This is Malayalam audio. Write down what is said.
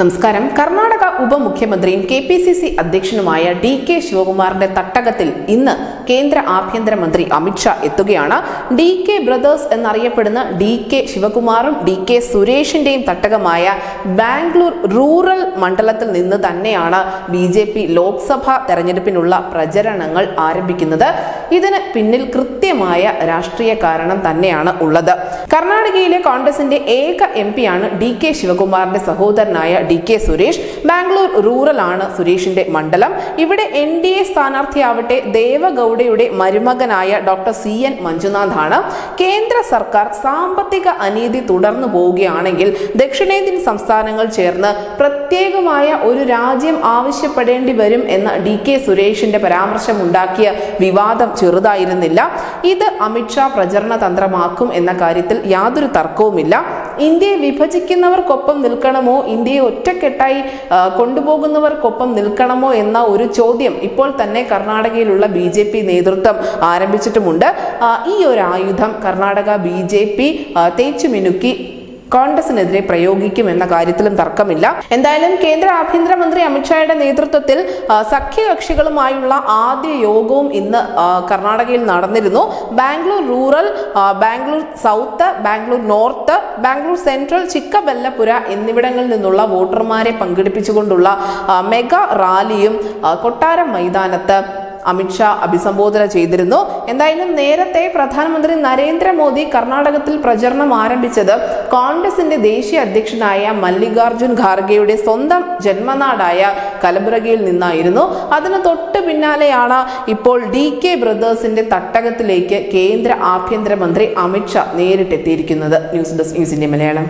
നമസ്കാരം. കർണാടക ഉപമുഖ്യമന്ത്രിയും KPCC അധ്യക്ഷനുമായ DK ശിവകുമാറിന്റെ തട്ടകത്തിൽ ഇന്ന് കേന്ദ്ര ആഭ്യന്തരമന്ത്രി അമിത്ഷാ എത്തുകയാണ്. DK ബ്രദേഴ്സ് എന്നറിയപ്പെടുന്ന DK ശിവകുമാറും DK സുരേഷിന്റെയും തട്ടകമായ ബാംഗ്ലൂർ റൂറൽ മണ്ഡലത്തിൽ നിന്ന് തന്നെയാണ് BJP ലോക്സഭാ തെരഞ്ഞെടുപ്പിനുള്ള പ്രചരണങ്ങൾ ആരംഭിക്കുന്നത്. ഇതിന് പിന്നിൽ കൃത്യമായ രാഷ്ട്രീയ കാരണം തന്നെയാണ് ഉള്ളത്. കർണാടകയിലെ കോൺഗ്രസിന്റെ ഏക MP-യാണ് DK ശിവകുമാറിന്റെ സഹോദരനായ DK സുരേഷ്. ബാംഗ്ലൂർ റൂറൽ ആണ് സുരേഷിന്റെ മണ്ഡലം. ഇവിടെ NDA സ്ഥാനാർത്ഥിയാവട്ടെ ദേവഗൌഡയുടെ മരുമകനായ ഡോക്ടർ CN മഞ്ജുനാഥ് ആണ്. കേന്ദ്ര സർക്കാർ സാമ്പത്തിക അനീതി തുടർന്നു പോവുകയാണെങ്കിൽ ദക്ഷിണേന്ത്യൻ സംസ്ഥാനങ്ങൾ ചേർന്ന് പ്രത്യേകമായ ഒരു രാജ്യം ആവശ്യപ്പെടേണ്ടി വരും എന്ന DK സുരേഷിന്റെ പരാമർശം ഉണ്ടാക്കിയ വിവാദം ചെറുതായിരുന്നില്ല. ഇത് അമിത്ഷാ പ്രചരണ തന്ത്രമാക്കും എന്ന കാര്യത്തിൽ യാതൊരു തർക്കവുമില്ല. ഇന്ത്യയെ വിഭജിക്കുന്നവർക്കൊപ്പം നിൽക്കണമോ, ഇന്ത്യയെ ഒറ്റക്കെട്ടായി കൊണ്ടുപോകുന്നവർക്കൊപ്പം നിൽക്കണമോ എന്ന ഒരു ചോദ്യം ഇപ്പോൾ തന്നെ കർണാടകയിലുള്ള BJP നേതൃത്വം ആരംഭിച്ചിട്ടുമുണ്ട്. ഈ ഒരു ആയുധം കർണാടക BJP തേച്ചുമിനുക്കി കോൺഗ്രസിനെതിരെ പ്രയോഗിക്കുമെന്ന കാര്യത്തിലും തർക്കമില്ല. എന്തായാലും കേന്ദ്ര ആഭ്യന്തരമന്ത്രി അമിത്ഷായുടെ നേതൃത്വത്തിൽ സഖ്യകക്ഷികളുമായുള്ള ആദ്യ യോഗവും ഇന്ന് കർണാടകയിൽ നടന്നിരുന്നു. Bangalore rural, Bangalore south, Bangalore north, Bangalore central, Chikkaballapura എന്നിവിടങ്ങളിൽ നിന്നുള്ള വോട്ടർമാരെ പങ്കെടുപ്പിച്ചുകൊണ്ടുള്ള മെഗാ റാലിയും കൊട്ടാരം മൈതാനത്ത് അമിത്ഷാ അഭിസംബോധന ചെയ്തിരുന്നു. എന്തായാലും നേരത്തെ പ്രധാനമന്ത്രി നരേന്ദ്രമോദി കർണാടകത്തിൽ പ്രചരണം ആരംഭിച്ചത് കോൺഗ്രസിന്റെ ദേശീയ അധ്യക്ഷനായ മല്ലികാർജുൻ ഖാർഗെയുടെ സ്വന്തം ജന്മനാടായ കലബുറഗിയിൽ നിന്നായിരുന്നു. അതിന് തൊട്ട് പിന്നാലെയാണ് ഇപ്പോൾ DK ബ്രദേഴ്സിന്റെ തട്ടകത്തിലേക്ക് കേന്ദ്ര ആഭ്യന്തരമന്ത്രി Amit Shah നേരിട്ടെത്തിയിരിക്കുന്നത്. News desk news India Malayalam.